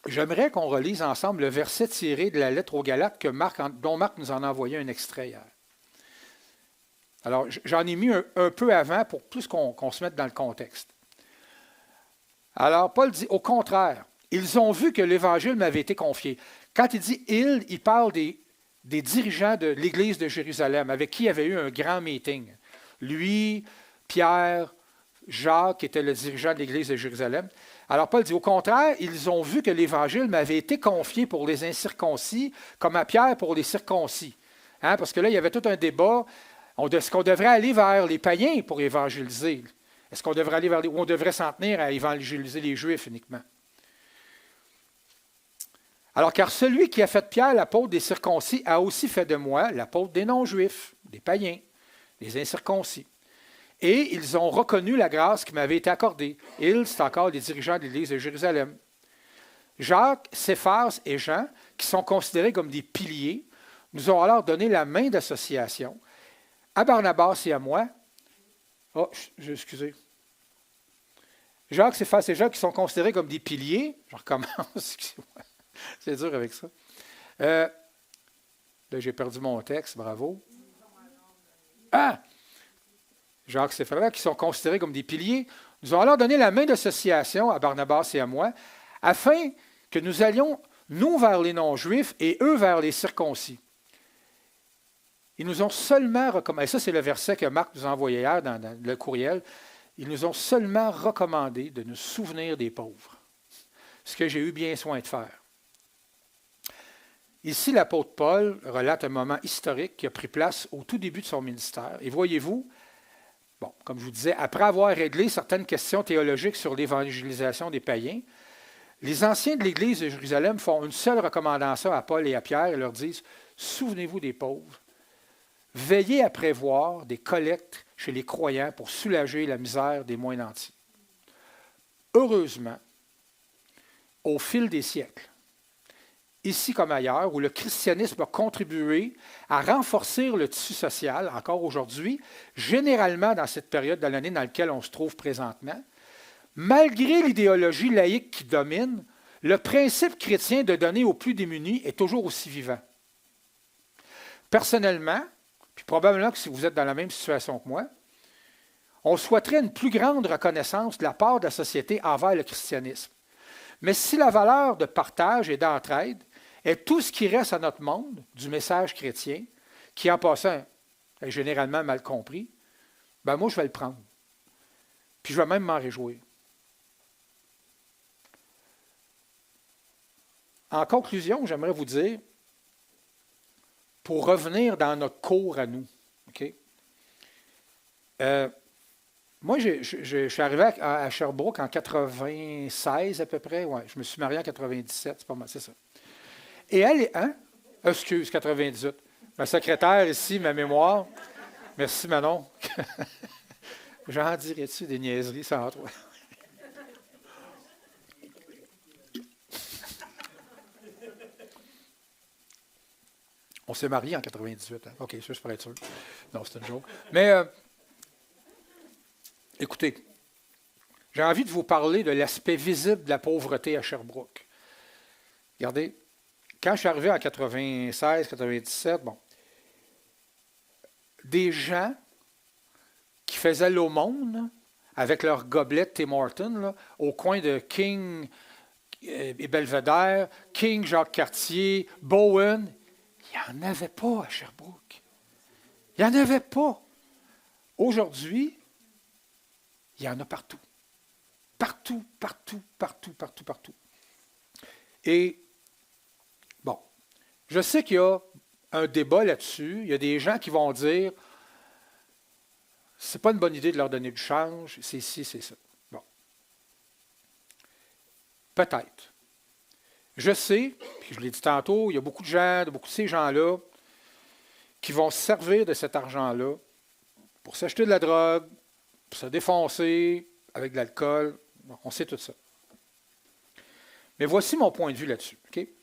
[SPEAKER 1] j'aimerais qu'on relise ensemble le verset tiré de la lettre aux Galates dont Marc nous en a envoyé un extrait hier. Alors, j'en ai mis un peu avant pour plus qu'on se mette dans le contexte. Alors, Paul dit, au contraire, ils ont vu que l'Évangile m'avait été confié. Quand il dit « il parle des dirigeants de l'Église de Jérusalem, avec qui il y avait eu un grand meeting. Lui, Pierre, Jacques, qui était le dirigeant de l'Église de Jérusalem. Alors Paul dit, au contraire, ils ont vu que l'Évangile m'avait été confié pour les incirconcis, comme à Pierre pour les circoncis. Hein, parce que là, il y avait tout un débat. Est-ce qu'on devrait aller vers les païens pour évangéliser? Est-ce qu'on devrait aller vers ou on devrait s'en tenir à évangéliser les Juifs uniquement? Alors, car celui qui a fait de Pierre l'apôtre des circoncis a aussi fait de moi l'apôtre des non-juifs, des païens, des incirconcis. Et ils ont reconnu la grâce qui m'avait été accordée. Ils, c'est encore les dirigeants de l'Église de Jérusalem. Jacques, Céphas et Jean, qui sont considérés comme des piliers, nous ont alors donné la main d'association à Barnabas et à moi. Oh, excusez. Jacques, Céphas et Jean, qui sont considérés comme des piliers. Je recommence, excusez-moi. C'est dur avec ça. Là, j'ai perdu mon texte, bravo. Ah! Jacques et Céphas, qui sont considérés comme des piliers, nous ont alors donné la main d'association à Barnabas et à moi, afin que nous allions, nous, vers les non-juifs et eux vers les circoncis. Ils nous ont seulement recommandé, ça c'est le verset que Marc nous a envoyé hier dans le courriel, ils nous ont seulement recommandé de nous souvenir des pauvres, ce que j'ai eu bien soin de faire. Ici, l'apôtre Paul relate un moment historique qui a pris place au tout début de son ministère. Et voyez-vous, bon, comme je vous disais, après avoir réglé certaines questions théologiques sur l'évangélisation des païens, les anciens de l'Église de Jérusalem font une seule recommandation à Paul et à Pierre et leur disent « Souvenez-vous des pauvres, veillez à prévoir des collectes chez les croyants pour soulager la misère des moins nantis. » Heureusement, au fil des siècles, ici comme ailleurs, où le christianisme a contribué à renforcer le tissu social, encore aujourd'hui, généralement dans cette période de l'année dans laquelle on se trouve présentement, Malgré l'idéologie laïque qui domine, le principe chrétien de donner aux plus démunis est toujours aussi vivant. Personnellement, puis probablement que si vous êtes dans la même situation que moi, on souhaiterait une plus grande reconnaissance de la part de la société envers le christianisme. Mais si la valeur de partage et d'entraide est tout ce qui reste à notre monde du message chrétien, qui en passant est généralement mal compris, ben moi je vais le prendre. Puis je vais même m'en réjouir. En conclusion, j'aimerais vous dire, pour revenir dans notre cours à nous, OK? Moi, je suis arrivé à Sherbrooke en 96 à peu près. Ouais, je me suis marié en 97, c'est pas mal, c'est ça. Et elle est, hein? Excuse, 98. Ma secrétaire ici, ma mémoire. Merci Manon. J'en dirais-tu des niaiseries sans toi? On s'est mariés en 98. Hein? OK, ça, je pourrais être sûr. Non, c'est une joke. Mais, écoutez, j'ai envie de vous parler de l'aspect visible de la pauvreté à Sherbrooke. Regardez, quand je suis arrivé en 96, 97, bon, des gens qui faisaient l'aumône avec leur gobelet Tim Hortons là, au coin de King et Belvedere, King, Jacques Cartier, Bowen, il n'y en avait pas à Sherbrooke. Il n'y en avait pas. Aujourd'hui, il y en a partout. Partout, partout, partout, partout, partout. Et, bon, je sais qu'il y a un débat là-dessus. Il y a des gens qui vont dire c'est pas une bonne idée de leur donner du change, c'est ci, c'est ça. Bon. Peut-être. Je sais, puis je l'ai dit tantôt, il y a beaucoup de gens, beaucoup de ces gens-là, qui vont se servir de cet argent-là pour s'acheter de la drogue, pour se défoncer avec de l'alcool. Bon, on sait tout ça. Mais voici mon point de vue là-dessus. Okay?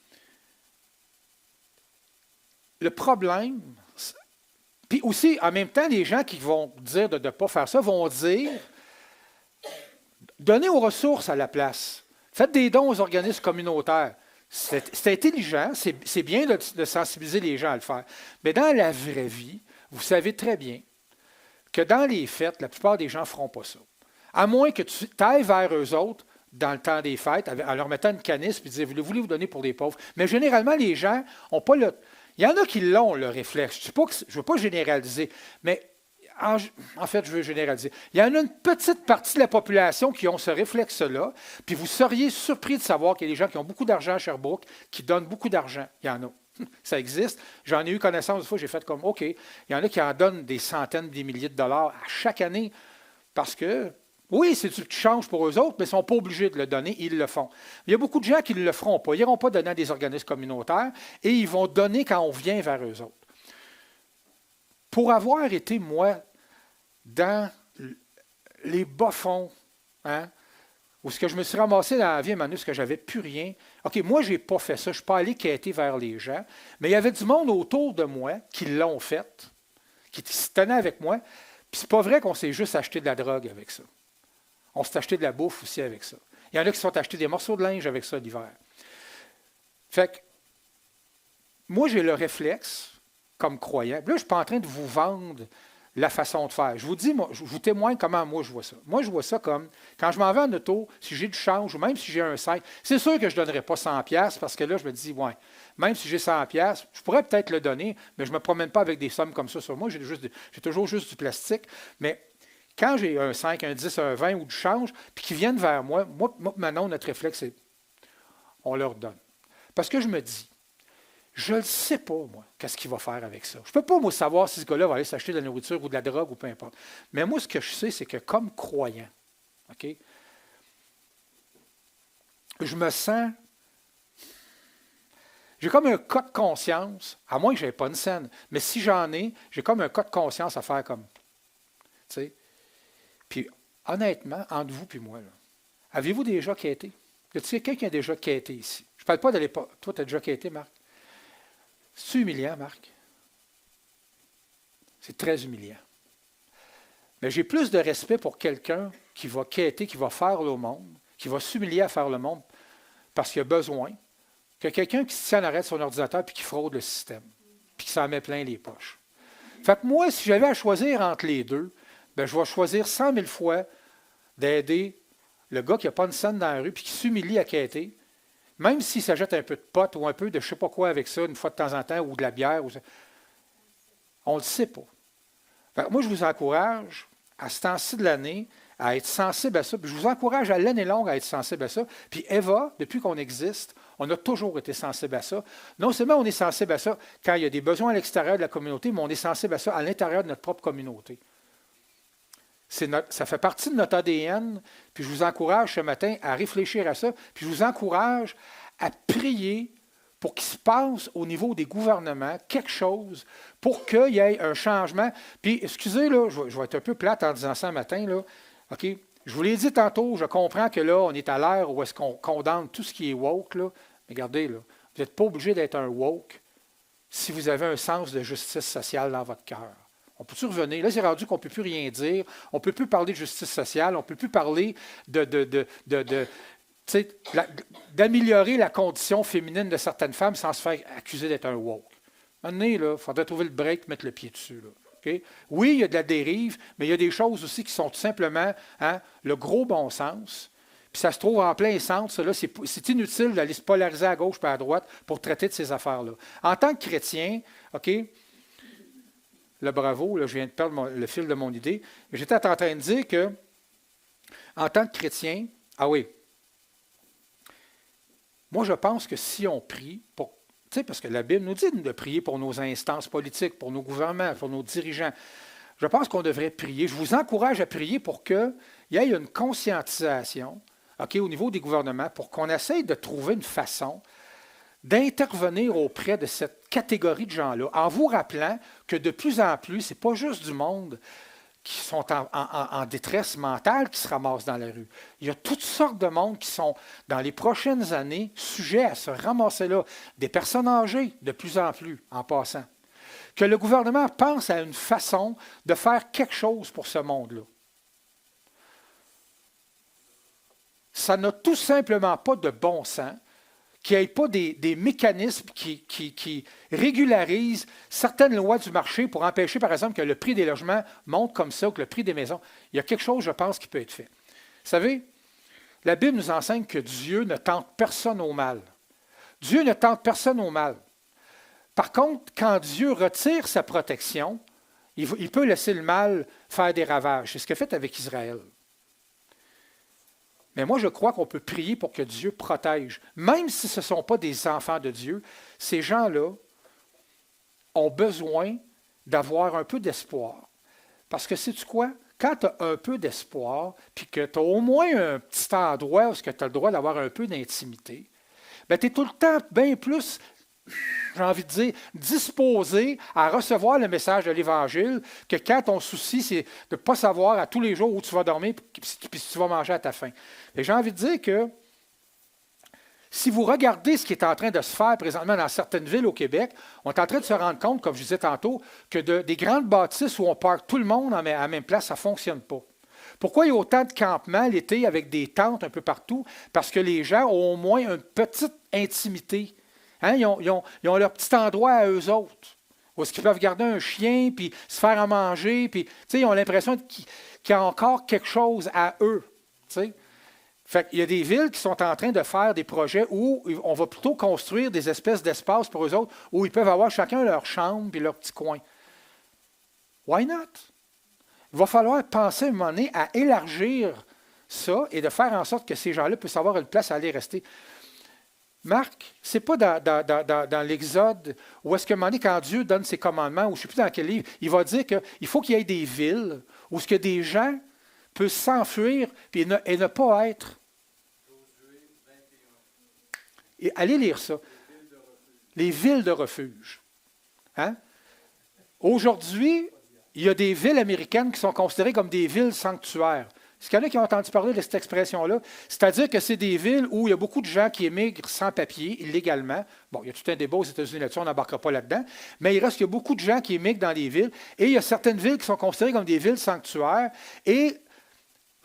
[SPEAKER 1] Le problème, puis aussi, en même temps, les gens qui vont dire de ne pas faire ça vont dire donnez aux ressources à la place. Faites des dons aux organismes communautaires. C'est intelligent, c'est bien de sensibiliser les gens à le faire. Mais dans la vraie vie, vous savez très bien que dans les fêtes, la plupart des gens ne feront pas ça. À moins que tu ailles vers eux autres dans le temps des fêtes, en leur mettant une canisse et disant voulez-vous donner pour des pauvres. Mais généralement, les gens n'ont pas le. Il y en a qui l'ont, le réflexe. Je ne veux pas généraliser, mais en fait, je veux généraliser. Il y en a une petite partie de la population qui ont ce réflexe-là, puis vous seriez surpris de savoir qu'il y a des gens qui ont beaucoup d'argent à Sherbrooke, qui donnent beaucoup d'argent. Il y en a. Ça existe. J'en ai eu connaissance une fois, j'ai fait comme, OK, il y en a qui en donnent des centaines, des milliers de dollars à chaque année, parce que, oui, c'est du change pour eux autres, mais ils ne sont pas obligés de le donner, ils le font. Il y a beaucoup de gens qui ne le feront pas. Ils n'iront pas donner à des organismes communautaires, et ils vont donner quand on vient vers eux autres. Pour avoir été, moi, dans les bas-fonds, hein, où ce que je me suis ramassé dans la vie à un moment donné, parce que j'avais plus rien. OK, moi, je n'ai pas fait ça. Je ne suis pas allé quêter vers les gens. Mais il y avait du monde autour de moi qui l'ont fait, qui se tenaient avec moi. Puis c'est pas vrai qu'on s'est juste acheté de la drogue avec ça. On s'est acheté de la bouffe aussi avec ça. Il y en a qui se sont achetés des morceaux de linge avec ça l'hiver. Fait que, moi, j'ai le réflexe, comme croyant. Là, je ne suis pas en train de vous vendre la façon de faire. Je vous dis, moi, je vous témoigne comment moi je vois ça. Moi, je vois ça comme, quand je m'en vais en auto, si j'ai du change ou même si j'ai un 5, c'est sûr que je ne donnerai pas 100$ parce que là, je me dis, ouais, même si j'ai 100$, je pourrais peut-être le donner, mais je ne me promène pas avec des sommes comme ça sur moi. J'ai toujours juste du plastique. Mais quand j'ai un 5, un 10, un 20 ou du change, puis qu'ils viennent vers moi, maintenant, notre réflexe, c'est on leur donne. Parce que je me dis, je ne sais pas, moi, qu'est-ce qu'il va faire avec ça. Je ne peux pas, moi, savoir si ce gars-là va aller s'acheter de la nourriture ou de la drogue ou peu importe. Mais moi, ce que je sais, c'est que comme croyant, OK, je me sens. J'ai comme un cas de conscience, à moins que je n'ai pas une scène, mais si j'en ai, j'ai comme un cas de conscience à faire comme. Tu sais. Puis, honnêtement, entre vous et moi, là, avez-vous déjà quêté? Y a-t-il quelqu'un qui a déjà quêté ici? Je ne parle pas de l'époque. Toi, tu as déjà quêté, Marc? C'est humiliant, Marc. C'est très humiliant. Mais j'ai plus de respect pour quelqu'un qui va quêter, qui va faire le monde, qui va s'humilier à faire le monde parce qu'il a besoin, que quelqu'un qui se tient en arrêt de son ordinateur puis qui fraude le système, puis qui s'en met plein les poches. Fait que moi, si j'avais à choisir entre les deux, ben, je vais choisir 100 000 fois d'aider le gars qui n'a pas une scène dans la rue puis qui s'humilie à quêter, même s'il s'achète un peu de pot ou un peu de je ne sais pas quoi avec ça, une fois de temps en temps, ou de la bière. On ne le sait pas. Fait que moi, je vous encourage, à ce temps-ci de l'année, à être sensible à ça. Puis je vous encourage à l'année longue à être sensible à ça. Puis Eva, depuis qu'on existe, on a toujours été sensible à ça. Non seulement on est sensible à ça quand il y a des besoins à l'extérieur de la communauté, mais on est sensible à ça à l'intérieur de notre propre communauté. Ça fait partie de notre ADN. Puis je vous encourage ce matin à réfléchir à ça. Puis je vous encourage à prier pour qu'il se passe au niveau des gouvernements quelque chose pour qu'il y ait un changement. Puis, excusez, là, je vais être un peu plate en disant ça ce matin, là. OK? Je vous l'ai dit tantôt, je comprends que là, on est à l'ère où est-ce qu'on condamne tout ce qui est woke, là. Mais regardez, là, vous n'êtes pas obligé d'être un woke si vous avez un sens de justice sociale dans votre cœur. On peut-tu revenir? Là, c'est rendu qu'on ne peut plus rien dire. On ne peut plus parler de justice sociale. On ne peut plus parler d'améliorer la condition féminine de certaines femmes sans se faire accuser d'être un woke. À un moment donné, il faudrait trouver le break et mettre le pied dessus. Là. Okay? Oui, il y a de la dérive, mais il y a des choses aussi qui sont tout simplement le gros bon sens. Puis ça se trouve en plein centre. Là, c'est inutile d'aller se polariser à gauche et à droite pour traiter de ces affaires-là. En tant que chrétien, OK, le bravo, là, je viens de perdre le fil de mon idée, j'étais en train de dire que, en tant que chrétien, moi je pense que si on prie, parce que la Bible nous dit de prier pour nos instances politiques, pour nos gouvernements, pour nos dirigeants, je pense qu'on devrait prier. Je vous encourage à prier pour qu'il y ait une conscientisation au niveau des gouvernements, pour qu'on essaye de trouver une façon d'intervenir auprès de cette catégorie de gens-là, en vous rappelant que de plus en plus, ce n'est pas juste du monde qui sont en détresse mentale qui se ramassent dans la rue. Il y a toutes sortes de monde qui sont, dans les prochaines années, sujets à se ramasser là. Des personnes âgées, de plus en plus, en passant. Que le gouvernement pense à une façon de faire quelque chose pour ce monde-là. Ça n'a tout simplement pas de bon sens qu'il n'y ait pas des mécanismes qui régularisent certaines lois du marché pour empêcher, par exemple, que le prix des logements monte comme ça, ou que le prix des maisons. Il y a quelque chose, je pense, qui peut être fait. Vous savez, la Bible nous enseigne que Dieu ne tente personne au mal. Dieu ne tente personne au mal. Par contre, quand Dieu retire sa protection, il peut laisser le mal faire des ravages. C'est ce qu'il a fait avec Israël. Mais moi, je crois qu'on peut prier pour que Dieu protège. Même si ce ne sont pas des enfants de Dieu, ces gens-là ont besoin d'avoir un peu d'espoir. Parce que sais-tu quoi? Quand tu as un peu d'espoir, puis que tu as au moins un petit endroit où tu as le droit d'avoir un peu d'intimité, bien, tu es tout le temps bien plus, j'ai envie de dire, disposé à recevoir le message de l'Évangile que quand ton souci, c'est de ne pas savoir à tous les jours où tu vas dormir puis si tu vas manger à ta faim. Et j'ai envie de dire que si vous regardez ce qui est en train de se faire présentement dans certaines villes au Québec, on est en train de se rendre compte, comme je disais tantôt, que des grandes bâtisses où on parque tout le monde à la même place, ça ne fonctionne pas. Pourquoi il y a autant de campements l'été avec des tentes un peu partout? Parce que les gens ont au moins une petite intimité. Ils ont leur petit endroit à eux autres, où est-ce qu'ils peuvent garder un chien, puis se faire à manger, puis ils ont l'impression qu'il y a encore quelque chose à eux. Fait qu'il y a des villes qui sont en train de faire des projets où on va plutôt construire des espèces d'espaces pour eux autres, où ils peuvent avoir chacun leur chambre et leur petit coin. Why not? Il va falloir penser à un moment donné à élargir ça et de faire en sorte que ces gens-là puissent avoir une place à aller rester. Marc, ce n'est pas dans l'Exode où est-ce que, quand Dieu donne ses commandements, ou je ne sais plus dans quel livre, il va dire qu'il faut qu'il y ait des villes où ce que des gens peuvent s'enfuir et ne pas être. Et allez lire ça. Les villes de refuge. Hein? Aujourd'hui, il y a des villes américaines qui sont considérées comme des villes sanctuaires. Est-ce qu'il y en a qui ont entendu parler de cette expression-là? C'est-à-dire que c'est des villes où il y a beaucoup de gens qui émigrent sans papier, illégalement. Bon, il y a tout un débat aux États-Unis là-dessus, on n'embarquera pas là-dedans. Mais il reste qu'il y a beaucoup de gens qui émigrent dans les villes. Et il y a certaines villes qui sont considérées comme des villes sanctuaires. Et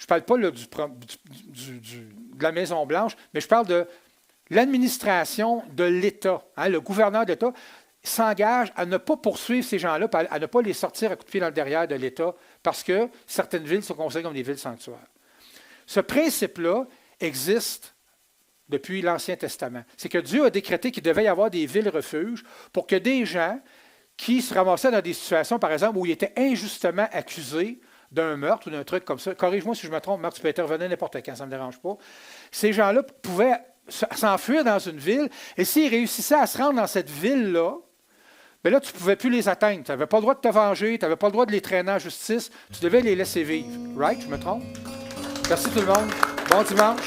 [SPEAKER 1] je ne parle pas là, de la Maison-Blanche, mais je parle de l'administration de l'État. Hein, le gouverneur d'État s'engage à ne pas poursuivre ces gens-là, à ne pas les sortir à coups de pied dans le derrière de l'État, parce que certaines villes sont considérées comme des villes sanctuaires. Ce principe-là existe depuis l'Ancien Testament. C'est que Dieu a décrété qu'il devait y avoir des villes refuges pour que des gens qui se ramassaient dans des situations, par exemple, où ils étaient injustement accusés d'un meurtre ou d'un truc comme ça. Corrige-moi si je me trompe, Marc, tu peux intervenir n'importe quand, ça ne me dérange pas. Ces gens-là pouvaient s'enfuir dans une ville, et s'ils réussissaient à se rendre dans cette ville-là, bien là, tu ne pouvais plus les atteindre. Tu n'avais pas le droit de te venger, tu n'avais pas le droit de les traîner en justice, tu devais les laisser vivre. Right? Je me trompe? Merci tout le monde. Bon dimanche.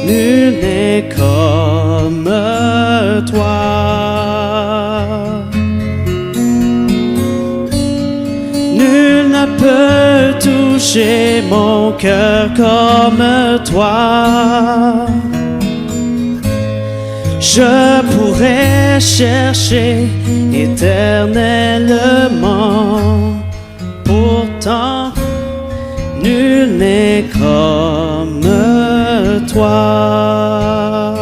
[SPEAKER 2] Nul n'est comme toi. Nul ne peut toucher mon cœur comme toi. Je pourrais chercher éternellement, pourtant nul n'est comme toi.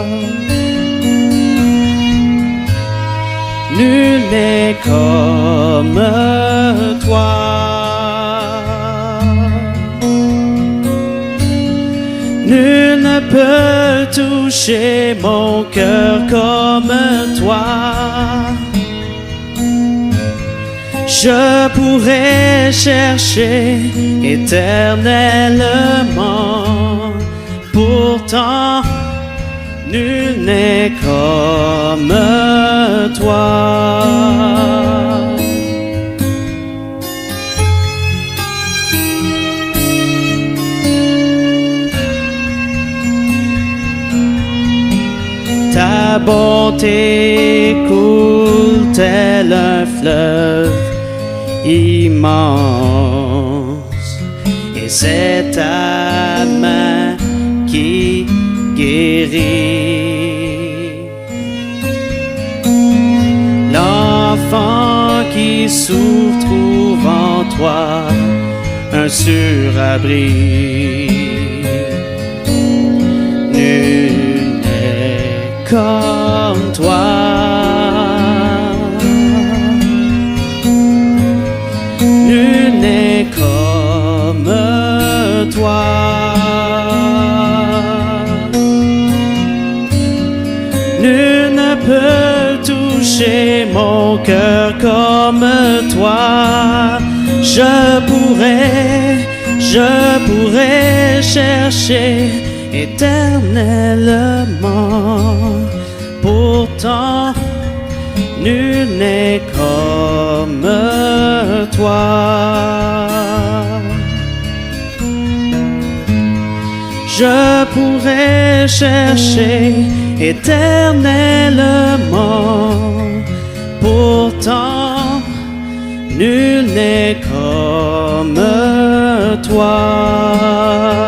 [SPEAKER 2] Nul n'est comme toi. Nul ne peut toucher mon cœur comme toi. Je pourrais chercher éternellement, pourtant nul n'est comme toi. Ta bonté coule tel un fleuve immense, et c'est ta main qui guérit. L'enfant qui souffre trouve en toi un surabri. Nul n'est comme toi. Nul n'est comme toi. Nul ne peut toucher mon cœur comme toi. Je pourrais chercher éternellement, pourtant nul n'est comme toi. Je pourrais chercher éternellement, pourtant nul n'est comme toi.